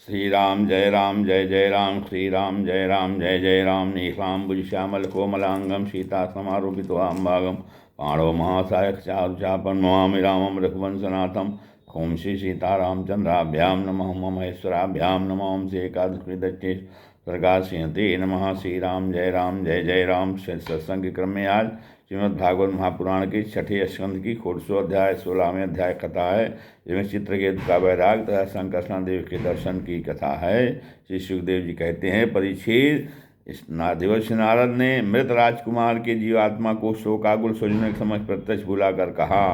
श्री राम जय जय राम श्री राम जय जय राम नीलाम्बुज श्यामल कोमलांगम सीता समारूपितवाम्भागम पाणो महासायक चारुचापन नमामि रामं रघुवंशनाथम। ओं श्री सीतारामचंद्राभ्यां नमः महेश्वराभ्यां नमः ओं श्री एकादशी प्रकाशयते नमः। श्री राम जय राम सत्संग के क्रम में आज श्रीमद्भागवत महापुराण के छठे स्कंद की 16वां अध्याय 16वें अध्याय कथा है, जिसमें चित्रकेतु का वैराग तथा संकर्षण देव के दर्शन की कथा है। श्री सुखदेव जी कहते हैं, परीक्षित, इस देवर्षि नारद ने मृत राजकुमार के जीवात्मा को शोकाकुल स्वजनों के समक्ष प्रत्यक्ष बुलाकर कहा।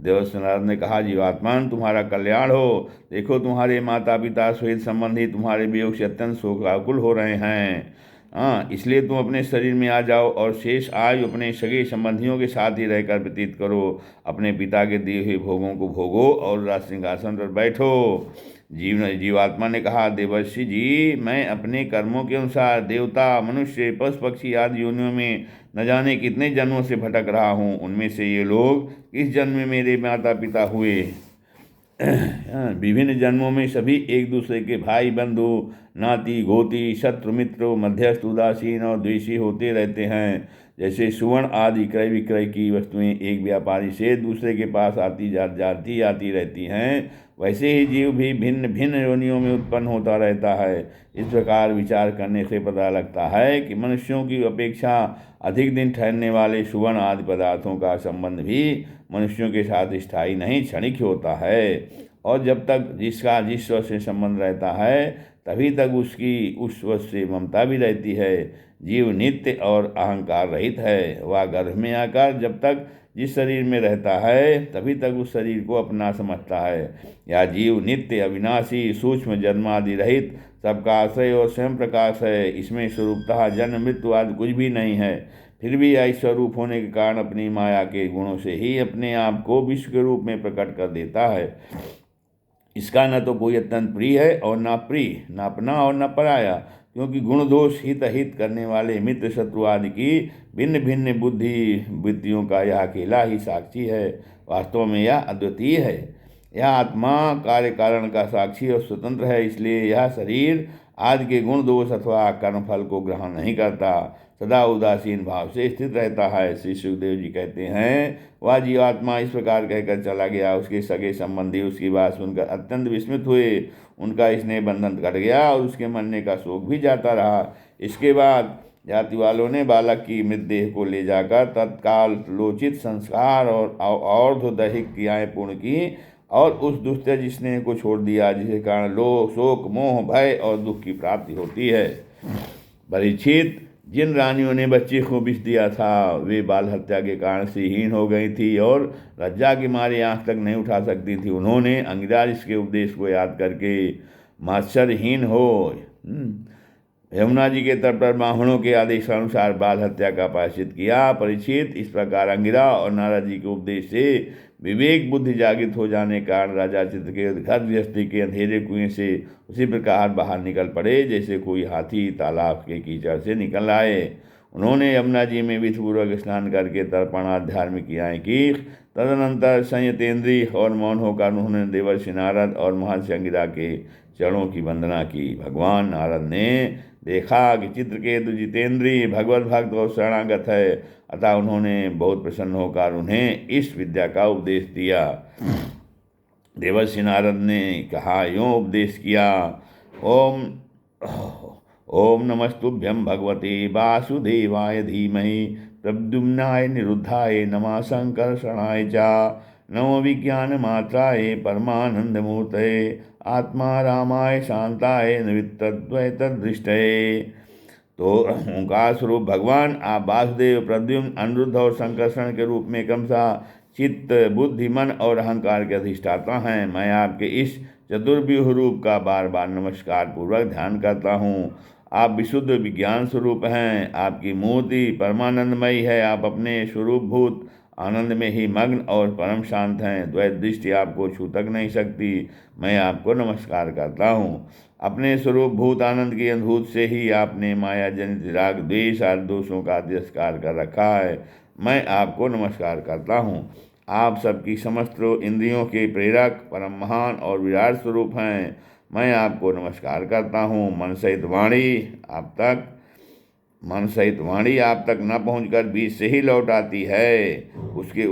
देवर्षि नारद ने कहा, जीवात्मान तुम्हारा कल्याण हो। देखो, तुम्हारे माता पिता सहित संबंधी तुम्हारे वियोग से अत्यंत शोकाकुल हो रहे हैं। इसलिए तुम अपने शरीर में आ जाओ और शेष आयु अपने सगे संबंधियों के साथ ही रहकर व्यतीत करो। अपने पिता के दिए हुए भोगों को भोगो और राज सिंहासन पर बैठो। जीवात्मा ने कहा, देवर्षि जी, मैं अपने कर्मों के अनुसार देवता, मनुष्य, पशु पक्षी आदि योनियों में न जाने कितने जन्मों से भटक रहा हूँ। उनमें से ये लोग इस जन्म में मेरे माता पिता हुए। विभिन्न जन्मों में सभी एक दूसरे के भाई बंधु, नाती गोती, शत्रु मित्र, मध्यस्थ, उदासीन और द्वेषी होते रहते हैं। जैसे सुवर्ण आदि क्रय विक्रय की वस्तुएं एक व्यापारी से दूसरे के पास आती रहती हैं, वैसे ही जीव भी भिन्न भिन्न योनियों में उत्पन्न होता रहता है। इस प्रकार विचार करने से पता लगता है कि मनुष्यों की अपेक्षा अधिक दिन ठहरने वाले सुवर्ण आदि पदार्थों का संबंध भी मनुष्यों के साथ स्थायी नहीं, क्षणिक होता है। और जब तक जिसका जिस वस्तु से संबंध रहता है, तभी तक उसकी उस वस्तु से ममता भी रहती है। जीव नित्य और अहंकार रहित है। वह गर्भ में आकर जब तक जिस शरीर में रहता है, तभी तक उस शरीर को अपना समझता है। यह जीव नित्य, अविनाशी, सूक्ष्म, जन्मादि रहित, सबका आश्रय और स्वयं प्रकाश है। इसमें स्वरूपतः जन्म मृत्यु आदि कुछ भी नहीं है। फिर भी यह स्वरूप होने के कारण अपनी माया के गुणों से ही अपने आप को विश्व के रूप में प्रकट कर देता है। इसका न तो कोई अत्यंत प्रिय है और न प्रिय, न अपना और न पराया, क्योंकि गुण दोष हित अहित करने वाले मित्र शत्रु आदि की भिन्न भिन्न बुद्धि वृत्तियों का यह अकेला ही साक्षी है। वास्तव में यह अद्वितीय है। यह आत्मा कार्य कारण का साक्षी और स्वतंत्र है। इसलिए यह शरीर आदि के गुण दोष अथवा कर्मफल को ग्रहण नहीं करता, सदा उदासीन भाव से स्थित रहता है। श्री सुखदेव जी कहते हैं, वह जीवात्मा इस प्रकार कहकर चला गया। उसके सगे संबंधी उसकी बात सुनकर अत्यंत विस्मित हुए। उनका स्नेह बंधन कट गया और उसके मरने का शोक भी जाता रहा। इसके बाद जाति वालों ने बालक की मृतदेह को ले जाकर तत्काल लोचित संस्कार और दैहिक क्रियाएं पूर्ण की और उस दुष्ट स्नेह को छोड़ दिया, जिसके कारण लोभ, शोक, मोह, भय और दुख की प्राप्ति होती है। परीक्षित, जिन रानियों ने बच्चे को विष दिया था, वे बाल हत्या के कारण श्रीहीन हो गई थी और लज्जा के मारे आंख तक नहीं उठा सकती थी। उन्होंने अंगिराज के उपदेश को याद करके मात्सर्यहीन हो यमुना जी के तट पर ब्राह्मणों के आदेशानुसार बाल हत्या का प्रायश्चित किया। परीक्षित, इस प्रकार अंगिरा और नारद जी के उपदेश से विवेक बुद्धि जागृत हो जाने के कारण राजा चित्रकेतु घर गृहस्थी के अंधेरे कुएं से उसी प्रकार बाहर निकल पड़े जैसे कोई हाथी तालाब के कीचड़ से निकल आए। उन्होंने यमुना जी में विधिपूर्वक स्नान करके तर्पणाध्यात्मिक क्रियाएं की। तदनंतर संयतेंद्रिय और मौन होकर उन्होंने देवर्षि नारद और महर्षि अंगिरा के चरणों की वंदना की। भगवान नारद ने देखा कि चित्रकेतु जितेंद्रिय, भगवत भक्त और शरणागत है, अतः उन्होंने बहुत प्रसन्न होकर उन्हें इस विद्या का उपदेश दिया। देवर्षि नारद ने कहा, यों उपदेश किया, ओम नमस्तुभ्यं भगवते वासुदेवाय धीमहि प्रद्युम्नाय निरुद्धाय नमः संकर्षणाय च नमो विज्ञान मात्राय परमानंदमूर्तये आत्मा रामाय शांताय निवित्तद्वैतदृष्टये। तो ओंकार स्वरूप भगवान आप वासुदेव, प्रद्युम्न, अनिरुद्ध और संकर्षण के रूप में क्रमशः चित्त, बुद्धि, मन और अहंकार के अधिष्ठाता हैं। मैं आपके इस चतुर्व्यूह रूप का बार बार नमस्कार पूर्वक ध्यान करता हूँ। आप विशुद्ध विज्ञान स्वरूप हैं। आपकी मूर्ति परमानंदमयी है। आप अपने स्वरूपभूत आनंद में ही मग्न और परम शांत हैं। द्वैत दृष्टि आपको छू तक नहीं सकती। मैं आपको नमस्कार करता हूँ। अपने स्वरूप भूत आनंद की अनुभूत से ही आपने माया जनित राग द्वेष आदि दोषों का तिरस्कार कर रखा है। मैं आपको नमस्कार करता हूँ। आप सबकी समस्त इंद्रियों के प्रेरक, परम महान और विराट स्वरूप हैं। मैं आपको नमस्कार करता हूँ। मन सहित वाणी आप तक न पहुंचकर बीच से ही लौट आती है। उसके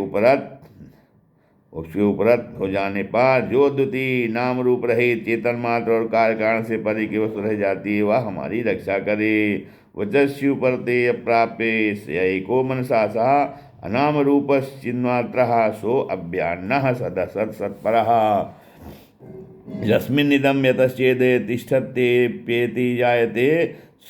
उपरत हो जाने पर जो द्वितीय नाम रूप रहित चेतन मात्र और कार्य कारण से परे की वस्तु रह जाती है, वह हमारी रक्षा करे। वचस्यु परते अप्राप्य स एको मनसा सह अनाम रूपश्चिन्मात्रः सो अव्यान्नः सत्परः। यस्मिन्निदं यतश्चेद तिष्ठत्येति जायते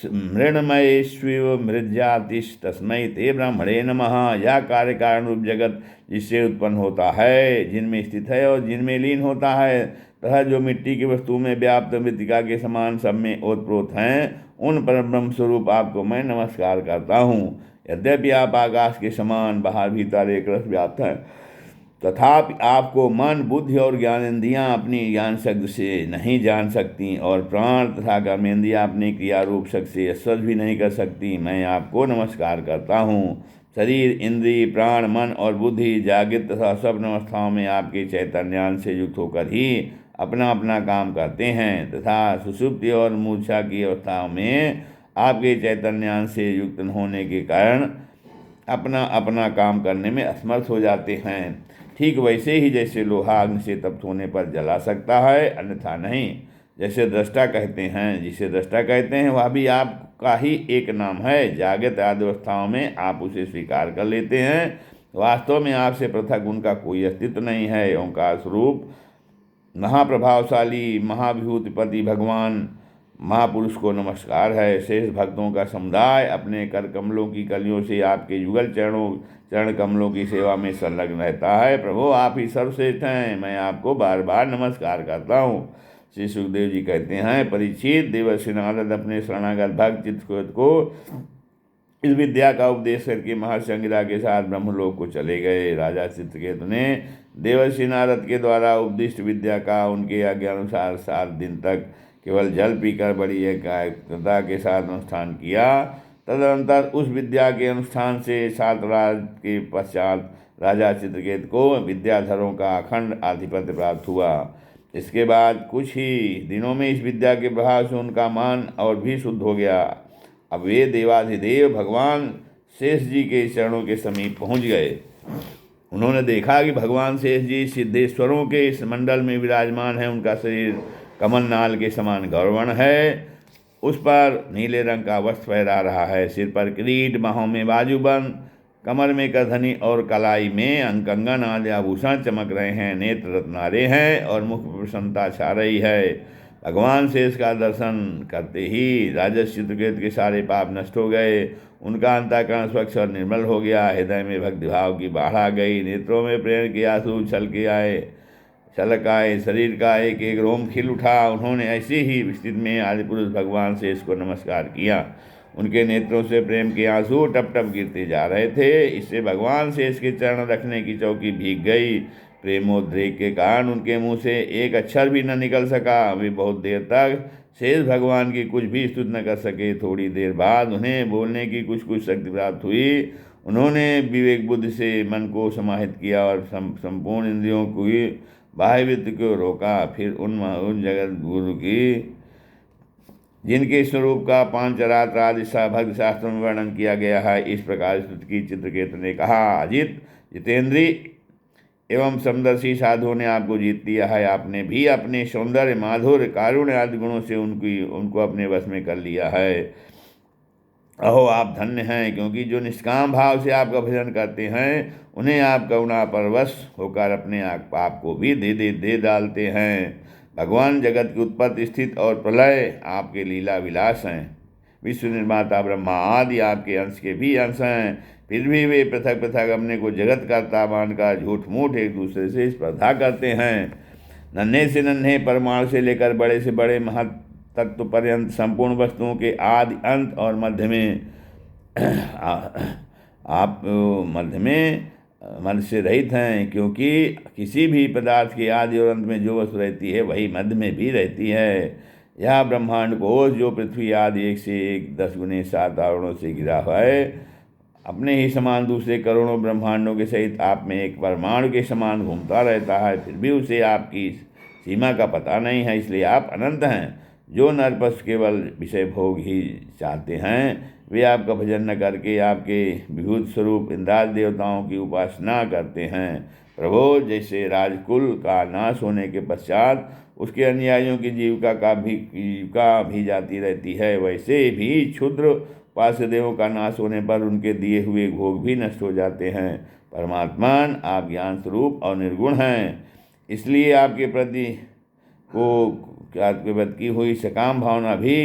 मृण्मयेष्विव मृज्यातिस्तस्मै ते ब्रह्मणे नमः। यह कार्य कारण रूप जगत जिससे उत्पन्न होता है, जिनमें स्थित है और जिनमें लीन होता है, तथा जो मिट्टी की वस्तु में व्याप्त मृत्तिका के समान सब में ओतप्रोत हैं, उन परब्रह्म स्वरूप आपको मैं नमस्कार करता हूँ। यद्यपि आप आकाश के समान बाहर भीतर एक रस व्याप्त हैं, तथापि आपको मन, बुद्धि और ज्ञानेंद्रियां अपनी ज्ञान शक्ति से नहीं जान सकती, और प्राण तथा कर्मेंद्रियां अपनी क्रिया रूप शक्ति से स्पर्श भी नहीं कर सकती। मैं आपको नमस्कार करता हूँ। शरीर, इंद्रिय, प्राण, मन और बुद्धि जागृत तथा स्वप्न अवस्थाओं में आपके चैतन्यान से युक्त होकर ही अपना अपना काम करते हैं, तथा सुषुप्ति और मूर्छा की अवस्थाओं में आपके चैतन्यान से युक्त होने के कारण अपना अपना काम करने में असमर्थ हो जाते हैं। ठीक वैसे ही जैसे लोहा अग्नि से तप्त होने पर जला सकता है, अन्यथा नहीं। जिसे दृष्टा कहते हैं वह भी आपका ही एक नाम है। जागृत आदि अवस्थाओं में आप उसे स्वीकार कर लेते हैं। वास्तव में आपसे पृथक उनका कोई अस्तित्व नहीं है। ओंकार स्वरूप महाप्रभावशाली महाविभूतिपति भगवान महापुरुष को नमस्कार है। शेष भक्तों का समुदाय अपने कर कमलों की कलियों से आपके युगल चरण कमलों की सेवा में संलग्न रहता है। प्रभु आप ही सर्वश्रेष्ठ हैं, मैं आपको बार बार नमस्कार करता हूँ। श्री सुखदेव जी कहते हैं, परीक्षित, देवर्षि नारद अपने शरणागत भक्त चित्रकूट को इस विद्या का उपदेश करके महर्षि अंगिरा के साथ ब्रह्मलोक को चले गए। राजा चित्रकेतु ने देवर्षि नारद के द्वारा उपदिष्ट विद्या का उनके आज्ञानुसार 7 दिन तक केवल जल पीकर बड़ी एकाग्रता के साथ अनुष्ठान किया। तदनंतर उस विद्या के अनुष्ठान से 7 राज के पश्चात राजा चित्रकेतु को विद्याधरों का अखंड आधिपत्य प्राप्त हुआ। इसके बाद कुछ ही दिनों में इस विद्या के प्रभाव से उनका मान और भी शुद्ध हो गया। अब वे देवाधिदेव भगवान शेष जी के चरणों के समीप पहुंच गए। उन्होंने देखा कि भगवान शेष जी सिद्धेश्वरों के इस मंडल में विराजमान है। उनका शरीर कमल नाल के समान गौरवर्ण है, उस पर नीले रंग का वस्त्र फहरा रहा है। सिर पर किरीट, बाहों में बाजूबंद, कमर में करधनी और कलाई में अंकंगन आदि आभूषण चमक रहे हैं। नेत्र रत्नारे हैं और मुख पर प्रसन्नता छा रही है। भगवान शेष का दर्शन करते ही राजर्षि चित्रकेतु के सारे पाप नष्ट हो गए। उनका अंतःकरण स्वच्छ और निर्मल हो गया। हृदय में भक्तिभाव की बाढ़ आ गई। नेत्रों में प्रेम के आंसू छलक आए। शरीर का एक एक रोम खिल उठा। उन्होंने ऐसी ही स्थिति में आदिपुरुष भगवान शेष को नमस्कार किया। उनके नेत्रों से प्रेम के आंसू टप टप गिरते जा रहे थे। इससे भगवान शेष के चरण रखने की चौकी भीग गई। प्रेमोद्रेक के कारण उनके मुंह से एक अक्षर भी न निकल सका। वे बहुत देर तक शेष भगवान की कुछ भी स्तुति न कर सके। थोड़ी देर बाद उन्हें बोलने की कुछ शक्ति प्राप्त हुई। उन्होंने विवेक बुद्धि से मन को समाहित किया और संपूर्ण इंद्रियों की बाह्यवृत्ति को रोका। फिर उन जगत गुरु की जिनके स्वरूप का पांचरात्र आदि भक्त शास्त्रों में वर्णन किया गया है, इस प्रकार स्तुति की चित्रकेतु ने कहा, अजित, जितेंद्रीय एवं समदर्शी साधुओं ने आपको जीत लिया है। आपने भी अपने सौंदर्य, माधुर्य, कारुण्य आदि गुणों से उनको अपने वश में कर लिया है। अहो आप धन्य हैं, क्योंकि जो निष्काम भाव से आपका भजन करते हैं उन्हें आप करुणा परवश होकर अपने आप को भी दे डालते हैं। भगवान जगत की उत्पत्ति, स्थिति और प्रलय आपके लीला विलास हैं। विश्व निर्माता ब्रह्मा आदि आपके अंश के भी अंश हैं। फिर भी वे पृथक पृथक अपने को जगत करता मानकर झूठ मूठ एक दूसरे से स्पर्धा करते हैं। नन्हे से नन्हे परमाणु से लेकर बड़े से बड़े महत तत्व पर्यंत संपूर्ण वस्तुओं के आदि अंत और मध्य से रहित हैं, क्योंकि किसी भी पदार्थ के आदि और अंत में जो वस्तु रहती है वही मध्य में भी रहती है। यह ब्रह्मांड कोश जो पृथ्वी आदि 1 से 1 10 गुने 7 आवरणों से घिरा हुआ है, अपने ही समान दूसरे करोड़ों ब्रह्मांडों के सहित आप में एक परमाणु के समान घूमता रहता है। फिर भी उसे आपकी सीमा का पता नहीं है, इसलिए आप अनंत हैं। जो नरपश केवल विषय भोग ही चाहते हैं वे आपका भजन न करके आपके विभूत स्वरूप इंद्रादि देवताओं की उपासना करते हैं। प्रभो, जैसे राजकुल का नाश होने के पश्चात उसके अनुयायियों की जीविका भी जाती रहती है, वैसे भी क्षुद्र उपास्यदेवों का नाश होने पर उनके दिए हुए भोग भी नष्ट हो जाते हैं। परमात्मान, आप ज्ञान स्वरूप और निर्गुण हैं, इसलिए आपके प्रति आपके प्रति की हुई सकाम भावना भी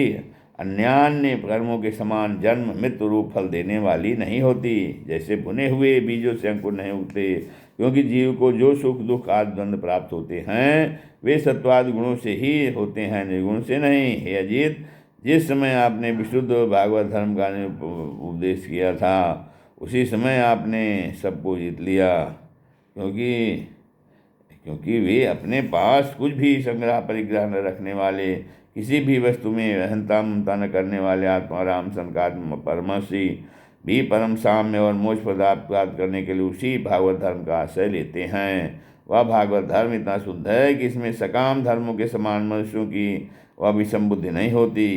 अन्यान्य कर्मों के समान जन्म मृत्यु रूप फल देने वाली नहीं होती। जैसे बुने हुए बीजों से अंकुर नहीं उगते, क्योंकि जीव को जो सुख दुख आदि द्वंद्व प्राप्त होते हैं वे सत्वादि गुणों से ही होते हैं, निर्गुण से नहीं। हे अजित, जिस समय आपने विशुद्ध भागवत धर्म का उपदेश किया था उसी समय आपने सबको जीत लिया, क्योंकि वे अपने पास कुछ भी संग्रह परिग्रह न रखने वाले, किसी भी वस्तु में अहंता ममता न करने वाले आत्मा राम संकात्म परमसी भी परम साम्य और मोक्ष पदार्थ प्राप्त करने के लिए उसी भागवत धर्म का आश्रय लेते हैं। वह भागवत धर्म इतना शुद्ध है कि इसमें सकाम धर्मों के समान मनुष्यों की वह विषम बुद्धि नहीं होती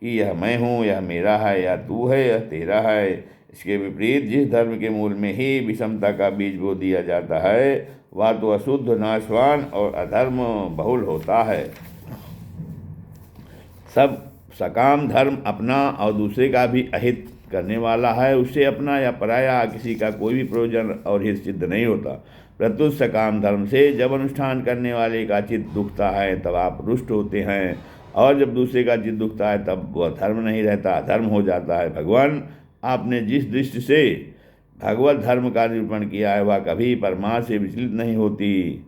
कि यह मैं हूँ, यह मेरा है, या तू है, यह तेरा है। इसके विपरीत जिस धर्म के मूल में ही विषमता का बीज बो दिया जाता है वह तो अशुद्ध, नाशवान और अधर्म बहुल होता है। सब सकाम धर्म अपना और दूसरे का भी अहित करने वाला है, उससे अपना या पराया किसी का कोई भी प्रयोजन और हित सिद्ध नहीं होता। प्रत्युत सकाम धर्म से जब अनुष्ठान करने वाले का चित्त दुखता है तब आप रुष्ट होते हैं, और जब दूसरे का चित्त दुखता है तब वह धर्म नहीं रहता, धर्म हो जाता है। भगवान, आपने जिस दृष्टि से भगवत धर्म का निरूपण किया है वह कभी परमार्थ से विचलित नहीं होती,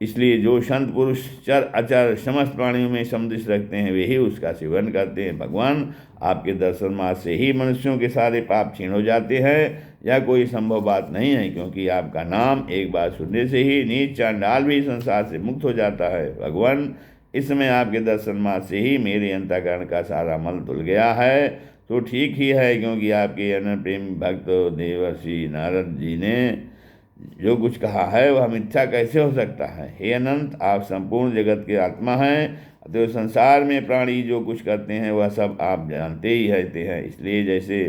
इसलिए जो संत पुरुष चर अचर समस्त प्राणियों में समदृष्टि रखते हैं वे ही उसका सेवन करते हैं। भगवान, आपके दर्शन मात्र से ही मनुष्यों के सारे पाप क्षीण हो जाते हैं, यह कोई संभव बात नहीं है, क्योंकि आपका नाम एक बार सुनने से ही नीच चांडाल भी संसार से मुक्त हो जाता है। भगवान, इस समय आपके दर्शन मात्र से ही मेरे अंतःकरण का सारा मल धुल गया है, तो ठीक ही है, क्योंकि आपके अनंत प्रेम भक्त देवर्षि नारद जी ने जो कुछ कहा है वह मिथ्या कैसे हो सकता है। हे अनंत, आप संपूर्ण जगत के आत्मा हैं, अतः संसार में प्राणी जो कुछ करते हैं वह सब आप जानते ही रहते हैं। इसलिए जैसे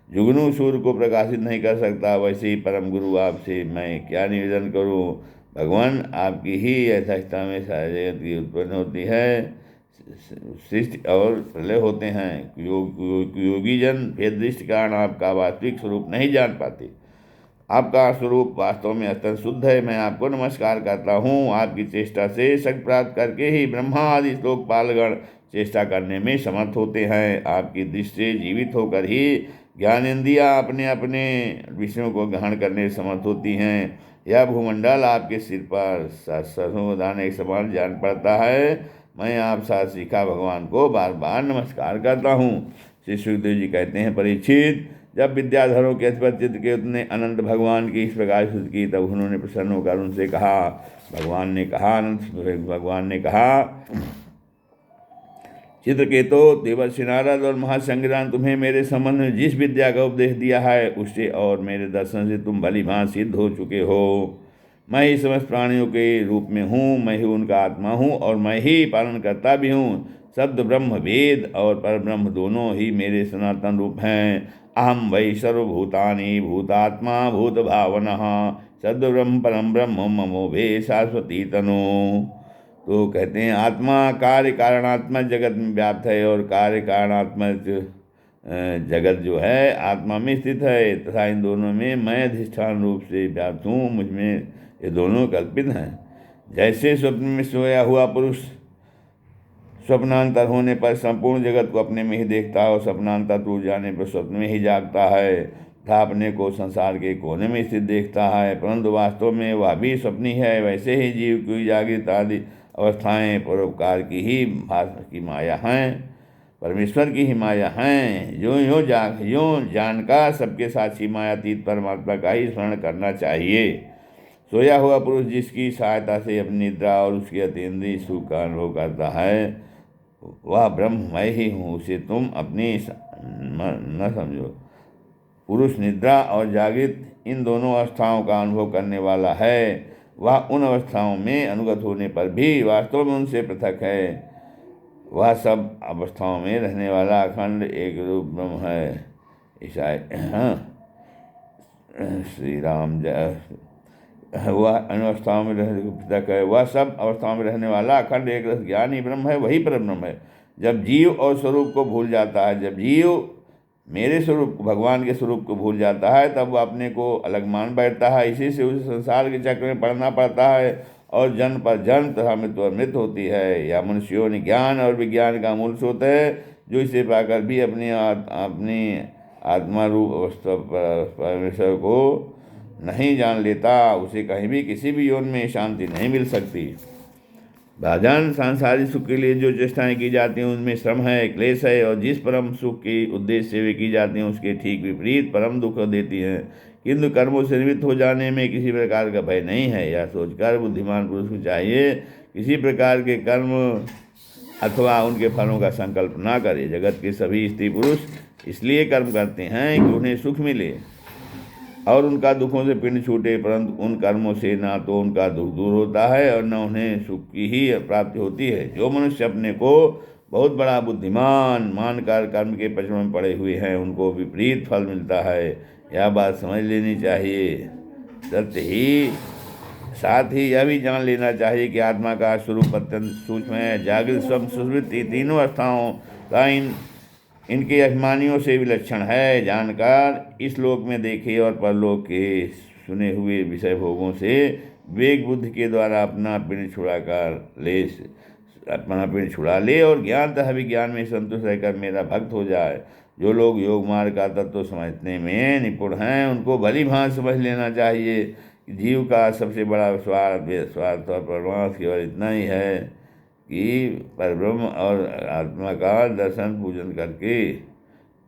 जुगनू सूर्य को प्रकाशित नहीं कर सकता, वैसे ही परम गुरु आपसे मैं क्या निवेदन करूं। भगवान, आपकी ही अध्यक्षता में सारे जगत की उत्पन्न होती है, सृष्टि और प्रलय होते हैं। योगी जन भेद दृष्टि कारण आपका वास्तविक स्वरूप नहीं जान पाते। आपका स्वरूप वास्तव में अत्यंत शुद्ध है। मैं आपको नमस्कार करता हूँ। आपकी चेष्टा से शक्ति प्राप्त करके ही ब्रह्मा आदि लोकपालगण चेष्टा करने में समर्थ होते हैं। आपकी दृष्टि से जीवित होकर ही ज्ञानेंद्रियाँ अपने अपने विषयों को ग्रहण करने में समर्थ होती हैं। यह भूमंडल आपके सिर पर सरसों दाने के समान जान पड़ता है। मैं आप साथ सीखा भगवान को बार बार नमस्कार करता हूँ। श्री सुखदेव जी कहते हैं, परीक्षित, जब विद्याधरों के अधिपति चित्रकेतु ने अनंत भगवान की इस प्रकार स्तुति की तब उन्होंने प्रसन्न होकर उनसे कहा। भगवान ने कहा, चित्रकेतु, देवर्षि नारद और महासंग्राम तुम्हें मेरे संबंध में जिस विद्या का उपदेश दिया है उससे और मेरे दर्शन से तुम भली भांति सिद्ध हो चुके हो। मैं ही समस्त प्राणियों के रूप में हूँ, मैं ही उनका आत्मा हूँ और मैं ही पालन करता भी हूँ। शब्द ब्रह्म वेद और परब्रह्म दोनों ही मेरे सनातन रूप हैं। अहम वै सर्वभूतानि भूतात्मा भूत भावनः सद् ब्रह्म परम ब्रह्म ममो भे शाश्वती तनु। तो कहते हैं, आत्मा कार्य कारणात्मक जगत में व्याप्त है और कार्य कारणात्मक जगत जो है आत्मा में स्थित है, तथा इन दोनों में मैं अधिष्ठान रूप से व्याप्त हूँ। मुझ में ये दोनों कल्पित हैं। जैसे स्वप्न में सोया हुआ पुरुष स्वप्नांतर होने पर संपूर्ण जगत को अपने में ही देखता है और स्वप्नांतर टूट जाने पर स्वप्न में ही जागता है तथा अपने को संसार के कोने में स्थित देखता है, परंतु वास्तव में वह भी स्वप्नी है। वैसे ही जीव की जागृत आदि अवस्थाएं परोपकार की माया हैं, परमेश्वर की ही माया हैं। यूँ जानकर सबके साक्षी मायातीत परमात्मा का ही स्मरण करना चाहिए। सोया हुआ पुरुष जिसकी सहायता से अपनी निद्रा और उसकी अतीन्द्रिय सुख का अनुभव करता है वह ब्रह्म मैं ही हूँ, उसे तुम अपनी न समझो। पुरुष निद्रा और जागृत इन दोनों अवस्थाओं का अनुभव करने वाला है। वह उन अवस्थाओं में अनुगत होने पर भी वास्तव में उनसे पृथक है। वह सब अवस्थाओं में रहने वाला अखंड एक रूप ब्रह्म है। ईसा हाँ श्री राम जय। वह अवस्थाओं में रहने पृथक है, वह सब अवस्थाओं में रहने वाला अखंड एक रस ज्ञानी ब्रह्म है, वही पर ब्रह्म है। जब जीव और स्वरूप को भूल जाता है, जब जीव मेरे स्वरूप भगवान के स्वरूप को भूल जाता है, तब वह अपने को अलग मान बैठता है। इसी से उसे संसार के चक्र में पड़ना पड़ता है और जन्म पर जन्म तथा मृत्यु पर मृत्यु होती है। या मनुष्यों ने ज्ञान और विज्ञान का मूल स्रोत है, जो इसे पाकर भी अपनी आत्मा रूप अवस्था परमेश्वर को नहीं जान लेता, उसे कहीं भी किसी भी योन में शांति नहीं मिल सकती। भाजन सांसारिक सुख के लिए जो चेष्टाएं की जाती हैं उनमें श्रम है, क्लेश है, और जिस परम सुख के उद्देश्य से वे की जाती हैं उसके ठीक विपरीत परम दुख देती हैं। किंतु कर्मों से निवृत्त हो जाने में किसी प्रकार का भय नहीं है। यह सोचकर बुद्धिमान पुरुष को चाहिए किसी प्रकार के कर्म अथवा उनके फलों का संकल्प ना करे। जगत के सभी स्त्री पुरुष इसलिए कर्म करते हैं कि उन्हें सुख मिले और उनका दुखों से पिंड छूटे, परंतु उन कर्मों से ना तो उनका दुख दूर होता है और न उन्हें सुख की ही प्राप्ति होती है। जो मनुष्य अपने को बहुत बड़ा बुद्धिमान मानकर कर्म के पचड़ में पड़े हुए हैं, उनको विपरीत फल मिलता है। यह बात समझ लेनी चाहिए। सत्य ही साथ ही यह भी जान लेना चाहिए कि आत्मा का स्वरूप अत्यंत सूक्ष्म है। जागृत स्वप्न सुषुप्ति तीनों अवस्थाओं का इनके अभिमानियों से विलक्षण है। जानकर इस लोक में देखे और परलोक के सुने हुए विषय भोगों से वेग बुद्धि के द्वारा अपना पिंड छुड़ा ले और ज्ञान तथा विज्ञान में संतुष्ट रहकर मेरा भक्त हो जाए। जो लोग योग मार्ग का तत्व समझने में निपुण हैं, उनको भली भांति समझ लेना चाहिए कि जीव का सबसे बड़ा स्वार्थ और परमार्थ केवल इतना ही है कि परब्रह्म और आत्मा का दर्शन पूजन करके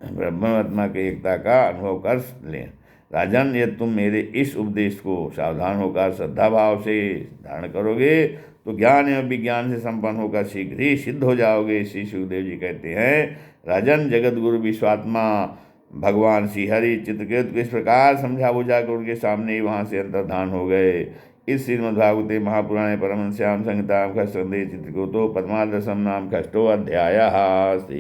ब्रह्म आत्मा की एकता का अनुभव कर लें। राजन, यदि तुम मेरे इस उपदेश को सावधान होकर श्रद्धा भाव से धारण करोगे तो ज्ञान एवं विज्ञान से संपन्न होकर शीघ्र ही सिद्ध हो जाओगे। श्री सुखदेव जी कहते हैं, राजन, जगत गुरु विश्वात्मा भगवान श्री हरि चित्रकेतु को इस प्रकार समझा बुझा कर उनके सामने ही वहाँ से अंतर्धान हो गए। इस श्रीमद्भागवते महापुराणे परमहंस्यां संहितायां खष्टस्कन्धे चित्रकेतो पद्मादशम नाम खष्टो अध्यायः।